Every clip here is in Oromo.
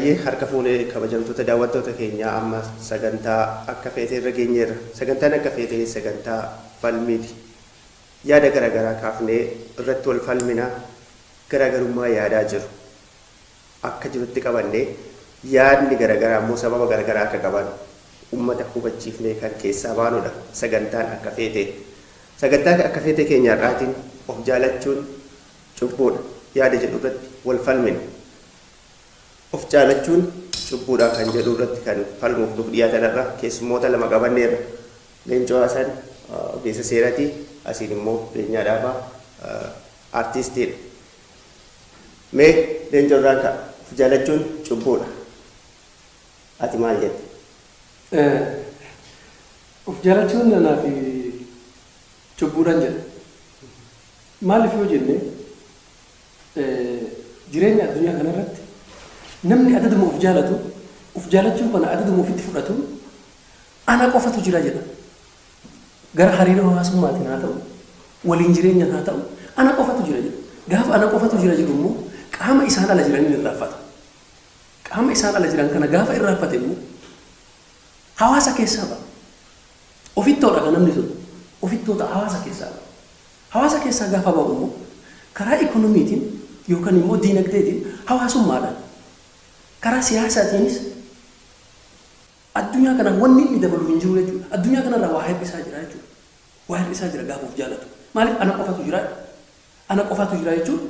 Ayyee harka fuunee kabajamtoota daawwattoota keenyaa amma sagantaa akka feetee irra geenyeerra. Sagantaan akka feetee sagantaa falmiiti. Yaada garaagaraa kaafnee irratti wal falminaa garaagarummaa yaadaa jiru akka jirutti qabannee yaadni garaagaraa immoo sababa garaagaraa akka qaban uummata hubachiifnee kan keessaa baanudha. Sagantaan akka feetee. Sagantaan akka feetee keenyaarraatiin of jaalachuun cubbuudha. Yaada jedhu irratti wal falmina. Of jaalachuun cubbuudha kan jedhu irratti kan falmuuf nuuf dhiyaatanirra keessummoota lama qabanneerra. Leencoo Hasan ogeessa seeraati, asiin immoo Beenyaa Dhaabaa artiistiidha. Mee Leencoo irraan ka'a. Of jaalachuun cubbuudha. Ati maal jette? Of jaalachuun nanaa fi cubbuudhaan jedha. Maaliif yoo jenne jireenya addunyaa kanarratti namni adaduma of jaalatu, of jaalachuun kana adaduma ofitti fudhatu ana qofatu jira jedha. Gara hariiroo hawaasummaatiin haa ta'u, waliin jireenyaan haa ta'u, ana qofatu jira jedha. Gaafa ana qofatu jira jedhu immoo qaama isaan ala jiranii irraanfata. Qaama isaan ala jiran kana gaafa irraanfate immoo hawaasa keessaa ba'a. Ofittoodha kan namni sun. Ofittoota hawaasa keessaa ba'a. Hawaasa keessaa gaafa ba'u immoo karaa ikoonomiitiin yookaan immoo diinagdeetiin hawaasummaadhaan karaa siyaasaatiinis addunyaa kana wanni inni dabalu hin jiru jechuudha. Addunyaa kanarraa waa hir'isaa jira jechuudha. Waa hir'isaa jira gaafa of jaalatu. Maaliif ana qofatu jira? Ana qofatu jira jechuun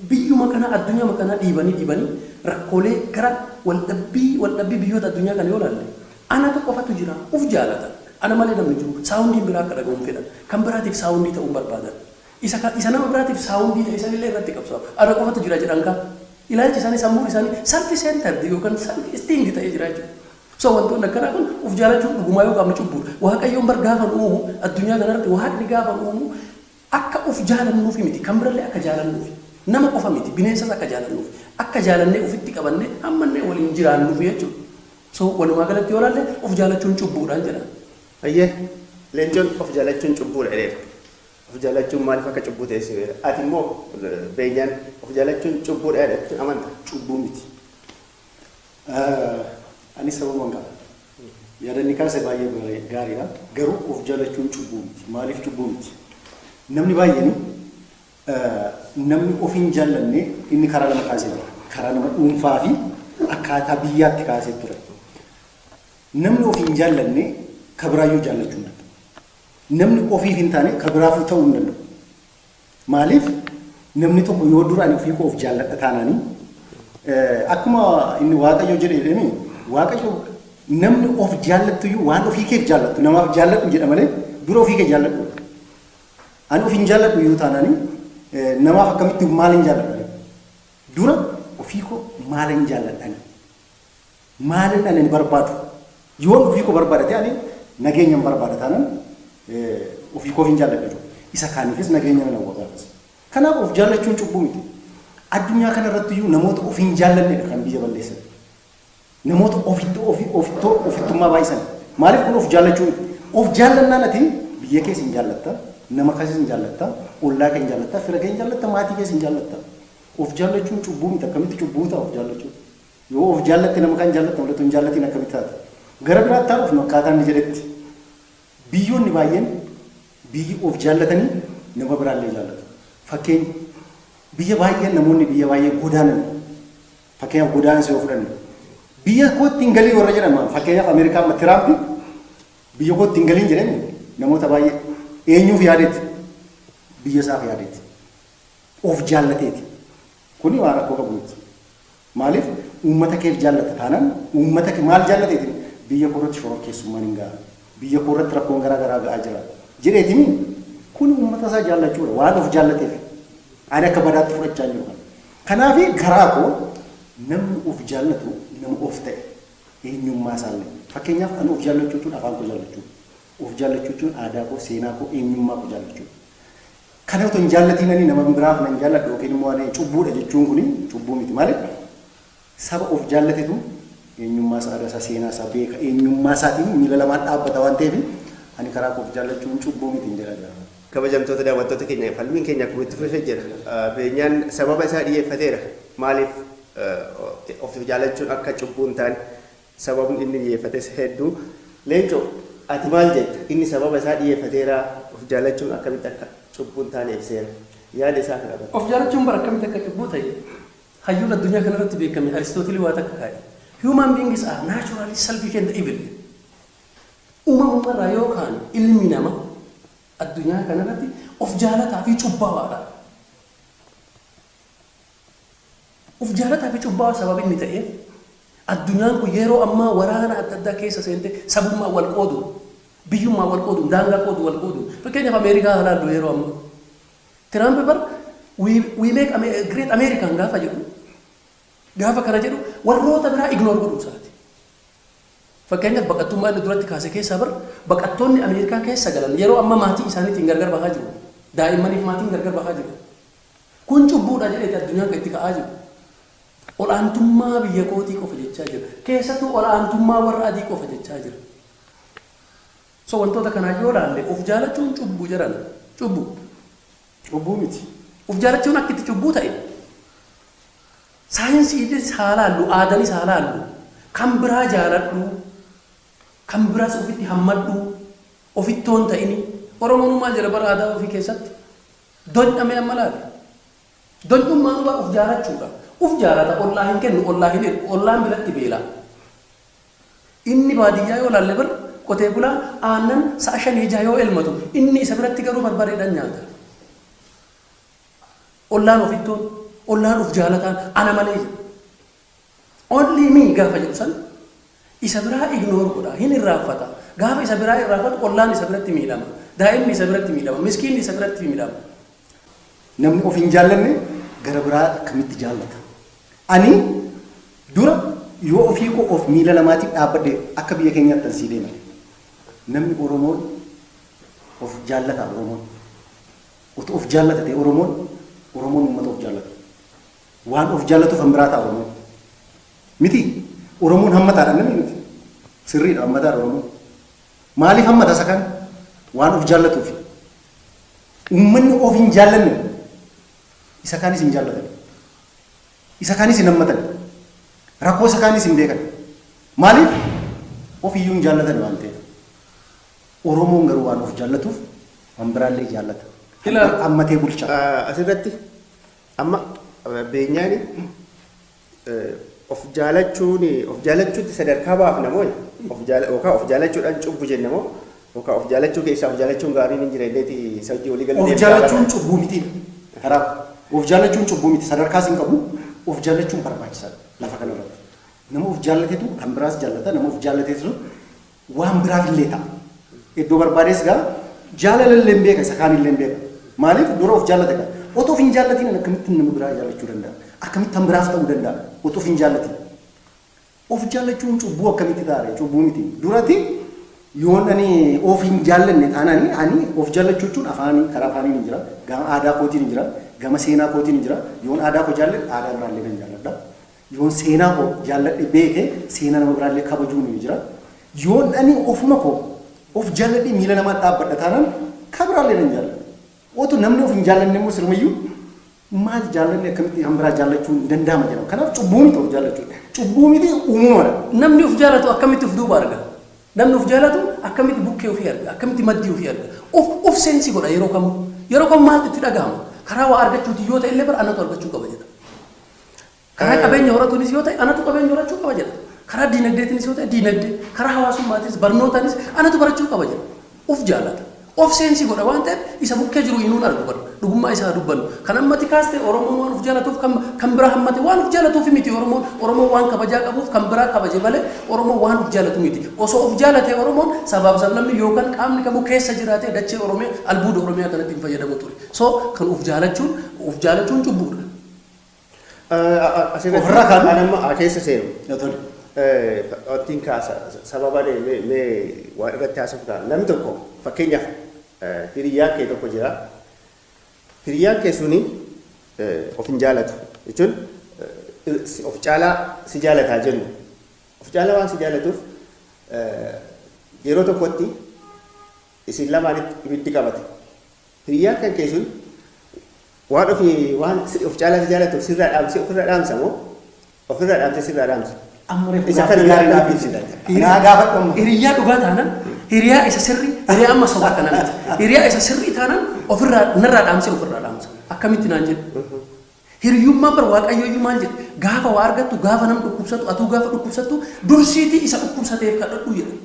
biyyuma kana addunyaa kana dhiibanii rakkoolee gara waldhabbii biyyoota addunyaa kana yoo ilaalle ana qofatu jira. Of jaalata. Ana malee namni jiru saawundiin biraa akka dhagahuun fedhan. Kan biraatiif saawundii ta'uun barbaadan. Isa nama biraatiif saawundii ta'e sanillee irratti qabsa. Ana qofatu jira jedhan kaa. Ilaalchi isaanii sammuun isaanii self centered yookaan self esteemed ta'ee jira jechuudha. So wantoonni akkanaa kun of jaalachuun dhugumaa yoo qaamni cubbuudha. Waaqayyoon bar gaafa uumu addunyaa kanarratti waaqni gaafa uumu akka of jaalannuuf miti kan birallee akka jaalannuuf nama qofa miti bineensas akka jaalannuuf akka jaalannee ofitti qabannee hammannee waliin jiraannuuf jechuudha. So walumaa galatti yoo ilaalle of jaalachuun cubbuudhaan jedhama. Ayyee Leencoon of jaalachuun cubbuudha jedheera. Of jaalachuun maaliif akka cubbuu ta'e si beera? Ati immoo Beenyaan of jaalachuun cubbuudha jedhetti amanta? Cubbuu miti. Ani sababa qaba. Yaadanni kaase baay'ee gaariidha. Garuu of jaalachuun cubbuu miti. Maaliif cubbuu miti? Namni baay'een namni of hin jaallanne inni karaa lama kaasee jira. Karaa nama dhuunfaa fi akkaataa biyyaatti kaasee ture. Namni of hin jaallanne ka biraayyuu jaallachuu hin danda'u. Namni ofiif hin taane ka biraafuu ta'uu hin danda'u. Maaliif namni tokko yoo duraan ofii koo of jaalladha taanaanii akkuma inni Waaqayyo jedhee Waaqayyo namni of jaallattuyyuu waan ofii keef jaallattu namaaf jaalladhu jedha malee dura ofii kee jaalladhu. Ani of hin jaalladhu iyyuu taanaanii namaaf akkamitti maal hin jaalladhani? Dura ofii koo maal hin jaalladhani? Maalin ani barbaadu? Yoon ofii koo barbaadate ani nageenya hin barbaada taanaan ofii koo hin jaalladhu. Isa kaaniifis nageenya nan hawwataafis. Kanaaf of jaallachuun cubbuu miti. Addunyaa kanarratti iyyuu namoota of hin jaallannedha kan biyya balleessan. Namoota ofittummaa baay'isan. Maaliif kun of jaallachuu miti? Of jaallannaan ati biyya keessa hin jaallatta, nama keessa hin jaallatta, ollaa kee hin jaallatta, fira kee hin jaallatta, maatii keessa hin jaallatta. Of jaallachuun cubbuu miti. Akkamitti cubbuu ta'a of jaallachuun? Yoo of jaallatte nama kan jaallatta mul'atu hin jaallatiin akkamitti taata? Gara biraatti taa'uuf nu akkaataa inni jedhetti. Biyyoonni baay'een biyyi of jaallatanii nama biraallee jaallatu. Fakkeenya biyya baay'een namoonni biyya baay'ee godaanan fakkeenyaaf godaansa yoo fudhanne biyya kootti hin galii warra jedhama fakkeenyaaf Ameerikaan Tiraampi biyya kootti hin galiin jedhani namoota baay'ee eenyuuf yaadetti biyya isaaf yaadetti of jaallateeti kuni waan rakkoo qabu miti maaliif uummata keef jaallata taanaan uummata maal jaallateeti biyya koorratti shororkeessummaan hin ga'a biyya koorratti rakkoon garaa garaa ga'aa jira jedheetimi kun uummata isaa jaallachuudha waan of jaallateef ani akka badaatti fudhachaa jiru kana. Kanaaf garaa koo namni of jaallatu nama of ta'e eenyummaa isaallee. Fakkeenyaaf ani of jaallachuu jechuun afaan koo jaallachuu. Of jaallachuu jechuun aadaa koo, seenaa koo, eenyummaa koo jaallachuu. Kana otoo hin jaallatiin nama biraaf nan jaalladhu yookiin immoo ani cubbuudha jechuun kuni cubbuu miti. Maaliif saba of jaallatetu eenyummaa isaa, aadaa isaa, seenaa isaa beeka eenyummaa isaatiin miila lamaan dhaabbata waan ta'eef ani karaa koo of jaallachuun cubbuu miti hin jedha. Kabajamtoota daawwattoota keenya falmiin keenya akkuma itti fufee jira. Beenyaan sababa isaa dhiyyeeffateera. Maaliif of jaalachuun akka cubbuun ta'an sababni inni xiyyeeffates hedduu. Leencoo ati maal jetta? Inni sababa isaa xiyyeeffateera of jaalachuun akkamitti akka cubbuun ta'an ibseera. Yaada isaa kana qaba. Of jaalachuun bara akkamitti akka cubbuu ta'e hayyuun addunyaa kanarratti beekame Aristootilii waa takka kaa'e. Human beings are naturally selfish and evil. Uumamumarraa yookaan ilmi namaa addunyaa kanarratti of jaalataa fi cubbaawaadha. Of jaalataa fi cubbaa sababa inni ta'eef addunyaan kun yeroo ammaa waraana adda addaa keessa seente sabummaa wal qoodu, biyyummaa wal qoodu, daangaa qoodu wal qoodu. Fakkeenyaaf Ameerikaa ilaallu yeroo ammaa. Tiraamp bar we make great American gaafa jedhu gaafa kana jedhu warroota biraa ignore godhuu isaati. Fakkeenyaaf baqattummaa inni duratti kaase keessaa bar baqattoonni Ameerikaa keessa galan yeroo amma maatii isaaniitiin gargar bahaa jiru. Daa'immaniif maatiin gargar bahaa jiru. Kun cubbuudha jedhee addunyaan kan itti ka'aa jiru. Olaantummaa biyya kootii qofa jechaa jira. Keessattuu olaantummaa warra adii qofa jechaa jira. So wantoota kanaa yoo ilaalle of jaalachuun cubbuu jedhan cubbuu. Cubbuu miti. Of jaalachuun akka itti cubbuu ta'e. Saayinsiinis haa laallu, aadaanis haa laallu. Kan biraa jaaladhu, kan biraas ofitti hammadhu, ofittoon ta'ini. Oromoon maal jedha bara aadaa ofii keessatti? Dondhamee amma laale. Dondhummaan waa of jaalachuudha. Uf jaalata ollaa hin kennu, ollaa hin ergu, ollaan biratti beela. Inni baadiyyaa yoo laalle bar qotee bulaa aannan sa'a 5-6 yoo elmatu, inni isa biratti garuu barbareedhaan nyaata. Ollaan ofittoon, ollaan of jaalataan ana malee jira. Only me gaafa jedhu san isa biraa ignore godha, hin irraanfata. Gaafa isa biraa irraanfatu ollaan isa biratti miidhama. Daa'imni isa biratti miidhama, miskiinni isa biratti miidhama. Namni of hin jaallanne gara biraa akkamitti jaallata? Ani dura yoo ofii koo of miila lamaatiif dhaabbadhe akka biyya keenyaatti ansii deema. Namni Oromoon of jaallata Oromoon. Of jaallata ta'e Oromoon uummata of jaallata. Waan of jaallatuuf han biraa ta'a Oromoon. Miti Oromoon hammataadha namni miti. Sirriidha hammataadha Oromoon. Maaliif hammata isa kan? Waan of jaallatuuf. Uummanni of hin jaallanne isa kaanis hin jaallatan. Isa kaanis hin hammatan. Rakkoo isa kaanis hin beekan. Maaliif? Of iyyuu hin jaallatan waan ta'eef. Oromoon garuu waan of jaallatuuf waan biraallee jaallata. Hammatee bulcha. Asirratti amma beenyaani of jaalachuutti sadarkaa baafna moo yookaan of jaalachuudhaan cubbu jenna moo yookaan of jaalachuu keessaa of jaalachuun gaariin hin jira illee isa hojii walii galtee. Of jaalachuun cubbuu miti. Karaaf of jaalachuun cubbuu miti sadarkaas hin qabu. Of jaalachuun barbaachisaadha lafa kanarratti. Nama of jaallatetu kan biraas jaallata, nama of jaallatetu waan biraaf illee ta'a. Iddoo barbaadees gaa jaalala illee beeka isa kaan illee beeka. Maaliif dura of jaallate gaa otoo of hin jaallatiin akkamitti nama biraa jaallachuu danda'a? Akkamitti kan biraaf ta'uu danda'a? Otoo of hin jaallatiin. Of jaallachuun cubbuu akkamitti ta'a? Cubbuu miti. Duratti yoon ani of hin jaallanne taanaan ani of jaallachuun afaanii karaa afaanii ni jira, gama aadaa kootiin ni jira, gama seenaa kootiin ni jira. Yoon aadaa koo jaalladhe aadaa biraallee kan jaalladha. Yoon seenaa koo jaalladhe beeke seenaa nama biraallee kabajuun ni jira. Yoon ani ofuma koo of jaalladhe miila namaa dhaabbadha taanaan kan biraallee kan jaalladha. Otoo namni of hin jaallanne immoo sirmayyuu maal jaallanne akkamitti kan biraa jaallachuun danda'ama jedhama. Kanaaf cubbuu miti of jaallachuudha. Cubbuu miti uumamadha. Namni of jaallatu akkamitti of duuba arga? Namni of jaallatu akkamitti bukkee ofii arga? Akkamitti maddii ofii arga? Of seensi godha yeroo kam maaltu itti dhagahama? Karaa waa argachuuti yoo ta'e illee bara anatu argachuu qaba jedha. Karaa qabeenya horatuunis yoo ta'e anatu qabeenya horachuu qaba jedha. Karaa diinagdeetiinis yoo ta'e diinagdee, karaa hawaasummaatiinis barnootaanis anatu barachuu qaba jedha. Of jaallata. Of seensi godha waan ta'eef isa bukkee jiru inuun argu godha. Dhugummaa isaa dubbannu. Kan ammati kaaste Oromoon waan of jaallatuuf kan biraa hammate waan of jaallatuuf miti Oromoon waan kabajaa qabuuf kan biraa kabaje malee Oromoon waan of jaallatu miti. Osoo of jaallatee Oromoon sabaaf sablamni yookaan qaamni kamuu keessa jiraatee dachee Oromiyaa albuuda Oromiyaa kanatti hin fayyadamu ture. So kan of jaalachuun cubbuudha. Asirratti kan amma keessa seenu. Ottiin kaasa sababa mee waan irratti haasofna namni tokko fakkeenyaaf hiriyaa kee tokko jira. Hiriyaa kee suni of hin jaalatu jechuun of caalaa si jaalataa jennu. Of caalaa waan si jaalatuuf yeroo tokkotti isin lamaanitti ibiddi qabate. Hiriyaa kan kee sun waan of caalaa si jaalatuuf sirraa dhaamsa moo Ofirraa dhaamsee sirraa dhaamsa. Amma reefu Isa kana gaarii gaarii dhaabbisidha. Naa gaafadhu. Hiriyaa dhugaa taanaan hiriyaa isa sirrii hiriyaa amma sobaa kana miti. Hiriyaa isa sirrii taanaan ofirraa narraa dhaamsee ofirraa dhaamsa. Akkamitti naan jedhu. Hiriyummaa bar waaqayyoo maal jedhe gaafa waa argattu gaafa nam dhukkubsatu atuu gaafa dhukkubsattu dursiitii isa dhukkubsateef kadhadhu jedha.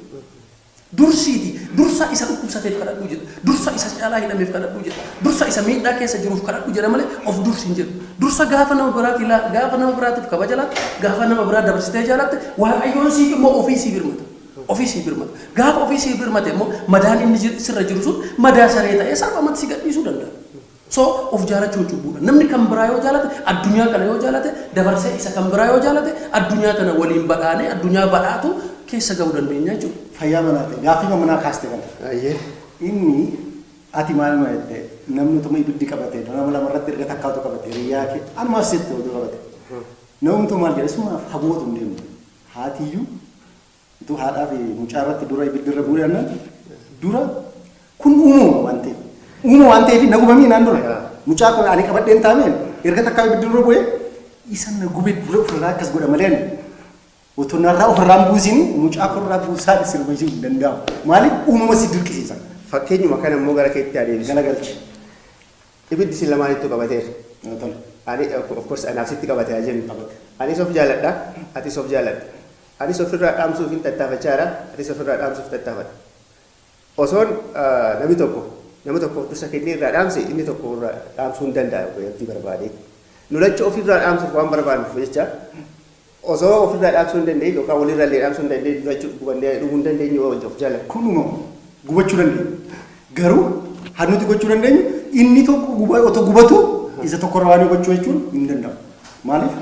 Dursiitii dursa isa dhukkubsateef kadhadhu jedha. Dursa isa caalaa hidhameef kadhadhu jedha. Dursa isa miidhaa keessa jiruuf kadhadhu jedha malee of dursi hin jedhu. Dursa gaafa nama biraatiif kabaja laatte gaafa nama biraa dabarsitee jaalatte waaqayyoon siif immoo ofii siif birmata. Ofii siif birmata. Gaafa ofii siif birmate immoo madaan inni sirra jiru sun madaa saree ta'ee salphamatti si gadhiisuu danda'a. So of jaalachuu cubbuudha. Namni kan biraa yoo jaalate addunyaa kana yoo jaalate dabarsee isa kan biraa yoo jaalate addunyaa kana waliin badhaanee addunyaa badhaatu keessa ga'uu dandeenya jechuudha. Fayyaa manaati. Gaaffii manaa kaaste kana. Inni ati maal malte namni utuma ibiddi qabate nama lamarratti erga takkaatu qabate hiriyaa kee amma asitti oduu qabate. Namni maal jedhe suma fagootu hin deemu. Haatiyyuu utuu haadhaa fi mucaa irratti dura ibiddirra buudhan dura kun uumama waan ta'eef. Uumama waan ta'eef nagubamii naan dura. Mucaa kun ani qabadheen taameen erga takkaa ibiddirra bu'ee isa nagubee dura ofirraa akkas godha malee otoo narraa ofirraan buusini mucaa kunirraa buusaan sirba jiru hin danda'amu. Maaliif uumama si dirqisiisa. Fakkeenyuma kana immoo gara keetti adeemsisu. Galagalchi. Ibiddi si lamaanittu qabateera. Ani of course anaaf sitti qabatee jennu. Anis of jaaladha, atis of jaaladha. Anis ofirraa dhaamsuuf hin tattaafachaadha, atis ofirraa dhaamsuuf tattaafadha. Osoon namni tokko dursa kennee irraa dhaamse inni tokko irraa dhaamsuu hin danda'u yookiin barbaade. Nulacha ofirraa dhaamsuuf waan barbaannuuf jecha osoo ofirraa dhaamsuu hin dandeenye yookaan walirraa illee dhaamsuu hin dandeenye nulachuu gubannee dhuguu hin dandeenye of jaalladha. Kun uumama gubachuu dandeenya. Garuu hannuti gochuu dandeenyu inni tokko otoo gubatu isa tokko irraa waan gochuu jechuun hin danda'amu. Maaliif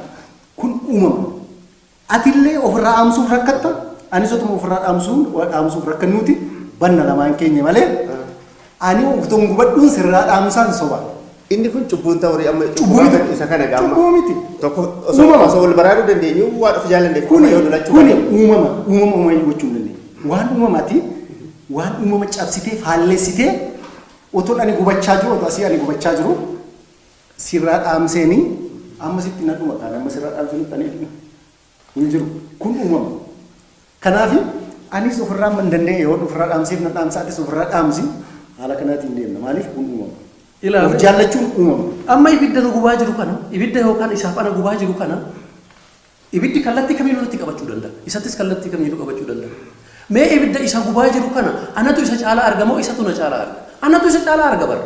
kun uumama. Atillee ofirraa dhaamsuuf rakkatta anis otuma ofirraa dhaamsuuf rakkannuuti banna lamaan keenya malee ani otoo gubadhuun sirraa dhaamsaan soba. Inni kun cubbuun ta'uu amma cubbuun isa kana gaama. Cubbuu miti. Tokko osoo wal baraaruu dandeenyu waan of jaallanneef kuni uumama gochuu hin dandeenyu. Waan uumamaati waan uumama cabsitee faalleessitee otoo ani gubachaa jiru otoo asii ani gubachaa jiru sirraa dhaamseenii amma sitti na dhuma kan amma sirraa dhaamseenii ani hin jiru. Kun uumama. Kanaaf anis ofirraa hin dandeenye yoo ofirraa dhaamseef na dhaamsaatis ofirraa dhaamsi haala kanaatiin deemna. Maaliif kun uumama. Of jaallachuun uumama. Amma ibidda nu gubaa jiru kana ibidda yookaan isaaf ana gubaa jiru kana ibiddi kallattii kamiinuu irratti qabachuu danda'a. Isattis kallattii kamiinuu qabachuu danda'a. Mee ibidda isa gubaa jiru kana anatu isa caalaa arga moo isatu na caalaa arga? Anatu isa caalaa arga bara.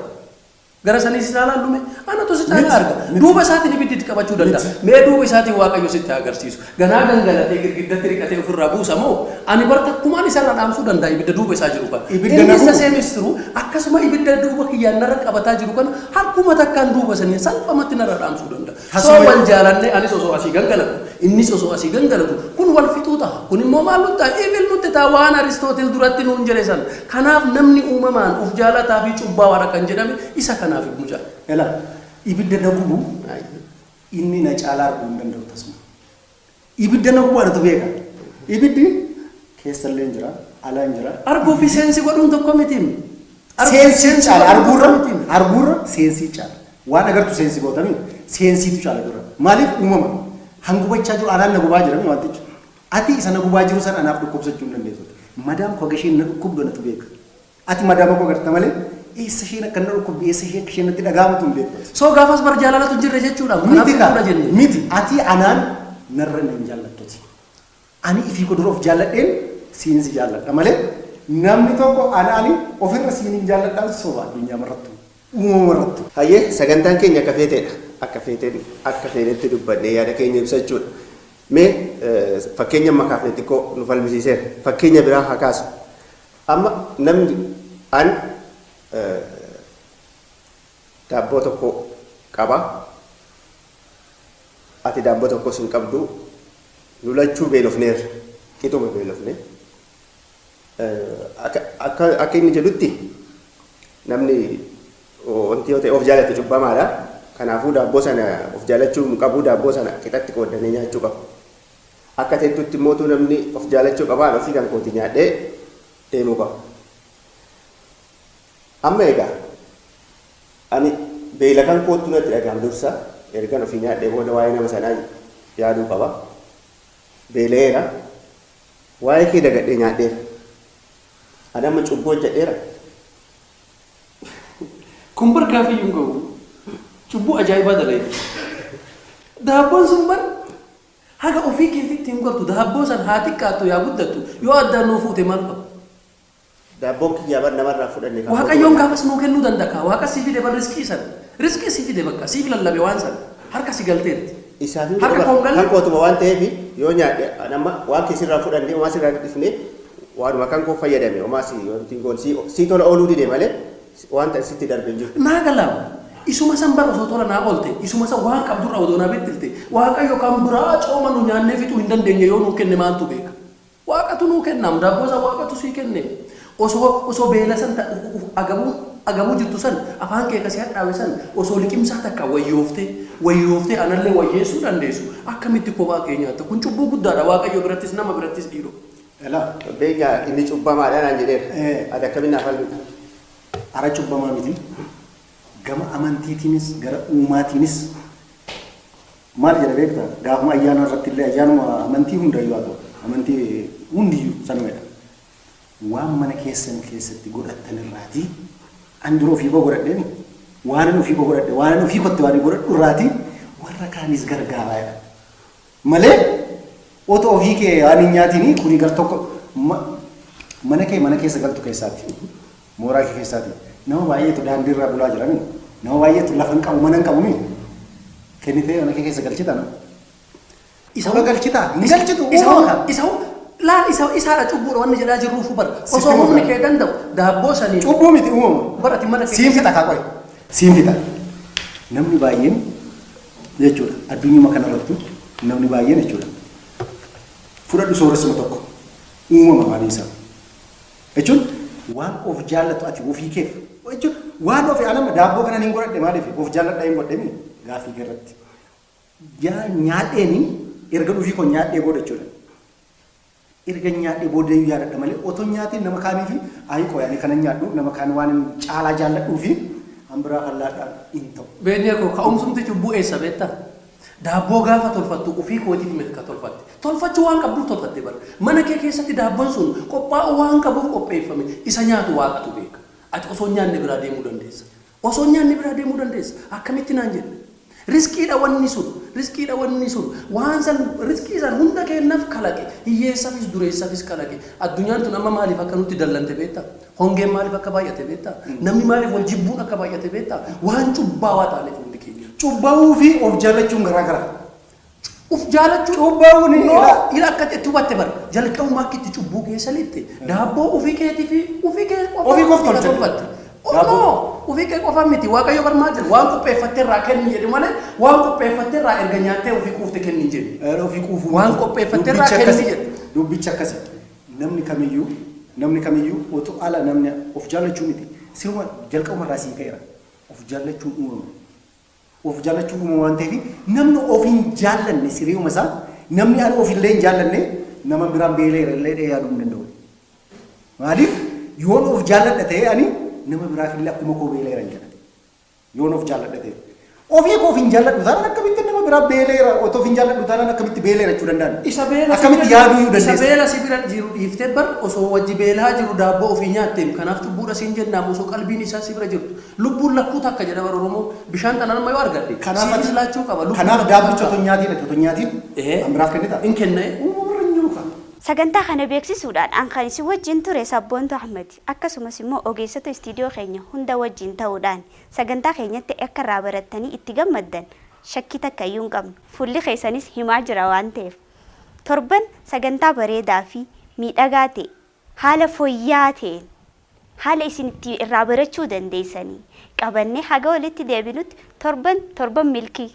Gara sanii si caalaa lume anatu isa caalaa arga. Duuba isaatiin ibiddi qabachuu danda'a. Mee duuba isaatiin waaqayyo sitti agarsiisu. Ganaa gangalatee girgiddatti riqatee ofirraa buusa moo ani bara takkumaan isarra dhaamsuu danda'a ibidda duuba isaa jiru kana. Inni isa seemistiru akkasuma ibidda duuba kiyyaan narra qabataa jiru kana harkuma takkaan duuba sanii salphamatti narra dhaamsuu danda'a. Soo wal jaalannee anis osoo asii gangalatu innis osoo asii gangalatu kun wal fixuu ta'a. Kun immoo maal nutti ta'a? Ibil nutti ta'a waan Aristootel duratti nuun jedhe san. Kanaaf namni uumamaan of jaalataa fi cubbaawaadha kan jedhame isa kanaaf mucaa. Ela ibidda na gubu inni na caalaa arguu hin danda'u tasuma. Ibidda na gubu argatu beeka. Ibiddi keessallee hin jira, alaa hin jira. Arguu fi seensi godhuun tokko miti. Seensi caala arguurra seensi caala. Waan agartu seensi gootanii seensiitu caala dura. Maaliif uumama? Hangubachaa jiru anaan na gubaa jirame wantichi. Ati isa na gubaa jiru sana anaaf dhukkubsachuu hin dandeessu. Madaam koo gasheen na dhukkubdu natu beeka. Ati madaama koo agarta malee eessa isheen akka na dhukkubdu eessa isheen akka isheen natti dhagaamatu hin beektu. Soo gaafas bar jaalalatu hin jirre jechuudha. Miti ati anaan narra hin jaallattuti. Ani ifii koo dura of jaalladheen siinsi jaalladha malee namni tokko anaani ofirra siin hin jaalladhaan soba addunyaa marrattu. Uumama marrattu. Hayyee sagantaan keenya akka feeteedha. Akka feenetti dubbannee yaada keenya ibsachuudha. Mee fakkeenya amma kaafne xiqqoo nu falmisiiseera. Fakkeenya biraa haa kaasu. Amma namni an daabboo tokko qaba. Ati daabboo tokkos hin qabdu. Nulachuu beelofneerra. Qixuma beelofne. Akka inni jedhutti namni wanti yoo ta'e of jaallatu cubbamaadha. Kanaafuu daabboo sana of jaallachuu hin qabu daabboo sana qixatti qoodanii nyaachuu qabu. Akka teettutti immoo namni of jaallachuu qabaan ofii kan kooti nyaadhee deemuu qaba. Amma egaa ani beela kan kootu natti dhagaham dursa ergan ofii nyaadhee booda waa'ee nama sanaa yaaduu qaba. Beeleera waa'ee kee dagadhee nyaadheera. Ani amma cubboo jedheera. Kun bar gaafiyyuu hin qabu. Cubbuu ajaa'ibaa dalaye. Daabboon sun bar haga ofii keetitti hin gortu. Daabboo san haa xiqqaattu yaa guddattu yoo addaan nuu fuute maal qabu? Daabboon kiyyaa bar namarraa fudhanne. Waaqayyoon gaafas nuu kennuu danda'a. Waaqa si fide bar riskii san. Riskii si fide bakka siif lallabe waan san harka si galteerti. Isaanii kan kootuma waan ta'eef yoo nyaadhe nama waan keessirraa fudhannee waan sirraa dhufnee waanuma kan koo fayyadame homaa si tola ooluu dide malee waan ta'e sitti darbee jiru. Naa galaamu isuma san bara osoo tola naa oolte isuma san waan qabdurra odoo naa bittilte waaqayyo kan biraa cooma nu nyaannee fixuu hin dandeenye yoo nuu kenne maaltu beeka. Waaqatu nuu kennaam daabboo san waaqatu sii kenne osoo beela san agabuu jirtu san afaan kee kasii hadhaawe san osoo liqimsaa takka wayyooftee anallee wayyeessuu dandeessu akkamitti kophaa kee nyaatta kun cubbuu guddaadha waaqayyo birattis nama birattis dhiiroo. Beekaa inni cubbamaadha naan jedheera. Ati akkamiin naaf halbitu? Ara cubbamaa miti. Gama amantiitiinis gara uumaatiinis maal jedha beektaa? Gaafuma ayyaana irratti illee ayyaanuma amantii hundayyuu haa ta'u amantii hundiyyuu sanumadha. Waan mana keessan keessatti godhattan irraatii an dura ofii koo godhadheeni waan ofii koo godhadhe waan ofii kotte waan godhadhu irraatii warra kaanis gargaaraadha. Malee otoo ofii kee waan hin nyaatini kuni gar tokko mana keessa galtu keessaati mooraa kee keessaati nama baay'eetu daandii irraa bulaa jirani nama baay'eetu lafa hin qabu mana hin qabu kennitee mana kee keessa galchitana isa galchita hin galchitu isa laal isaadha cubbuudha wanni jedhaa jirruufu bara osoo humni kee danda'u daabboo sanii cubbuu miti uumama barati mana kee siin fixa kaa qoy siin fixa namni baay'een jechuudha addunyuma kanarrattu namni baay'een jechuudha fudhadhu sooressuma tokko uumama maaliisa jechuun waan of jaallatu ati ofii keef jechuun waan of anama daabboo kana hin godhadhe maaliif of jaalladha hin godhemi gaafii keerratti nyaadheeni erga dhufii koo nyaadhee booda jechuudha erga nyaadhee booda yaadadha malee otoo nyaatiin nama kaaniifi ayi qoyaanii kana nyaadhu nama kaan waan caalaa jaalladhuufi hambiraa fallaadhaan hin ta'u. Beeknee koo ka'umsumti cubbuu eessa beektaa? Daabboo gaafa tolfattu ofii kootiif mirga tolfatte. Tolfachuu waan qabduuf tolfatte bara. Mana kee keessatti daabboon sun qophaa'u waan qabuuf qopheeffame. Isa nyaatu waaqatu beeka. Ati osoo nyaanni biraa deemuu dandeessa. Osoo nyaanni biraa deemuu dandeessa. Akkamitti naan jedhe? Riskiidha wanni sun. Waan san riskii san hunda kennaaf kalaqe. Hiyyeessaafis dureessaafis kalaqe. Addunyaan tun amma maaliif akka nutti dallante beektaa? Hongeen maaliif akka baay'ate beektaa? Namni maaliif wal jibbuun akka baay'ate beektaa? Waan cubbaawaa taaneef hundi keenya. Cubbawuu fi of jaallachuun garaagara. Of jaallachuu cubbaawuun ila akka itti hubatte bara jalqabumaa akka itti cubbuu keessa litte daabboo ofii keetii fi ofii kee qofa tolfatte. Ofii kee qofa miti waaqayyo barmaa jira waan qopheeffatte irraa kenni jedhe malee waan qopheeffatte irraa erga nyaattee ofii kuufte kenni hin jedhe. Ofii kuufuu waan qopheeffatte irraa kenni jedhe. Dubbicha akkasi namni kamiyyuu otoo ala namni of jaallachuu miti siruma jalqabuma irraa sii ka'eera of jaallachuu uumama. Of jaallachuu uumama waan ta'eef namni of hin jaallanne siriuma isaa namni ani of illee hin jaallanne nama biraan beeleera illee yaaduu hin danda'u. Maaliif yoon of jaalladha ta'e ani nama biraaf illee akkuma koo beeleera hin jedhan. Yoon of jaalladha ta'e. Ofii koo of hin jaalladhu taanaan akkamitti nama biraa beeleera otoo of hin jaalladhu taanaan akkamitti beeleera jechuu danda'an. Isa beela akkamitti yaaduu dandeessa. Isa beela si bira jiru dhiiftee bar osoo wajji beelaa jiru daabboo ofii nyaatteem kanaaf cubbuudha siin jennaam osoo qalbiin isaa si bira jirtu lubbuun lakkuu takka jedha bara Oromoo bishaan tanaan ma yoo argadde siifis laachuu qaba. Kanaaf daabbicha otoo nyaatiin biraaf kennita. In kenne Sagantaa kana beeksisuudhaan an kan isin wajjin ture Sabboontu Ahmed akkasumas immoo ogeessota istiidiyoo keenya hunda wajjin ta'uudhaan sagantaa keenyatti akka irraa barattanii itti gammaddan shakkii takka iyyuu hin qabnu fuulli keessanis himaa jira waan ta'eef torban sagantaa bareedaa fi miidhagaa ta'e haala fooyya'aa ta'een haala isin itti irraa barachuu dandeessanii qabannee haga walitti deebinutti torban milkii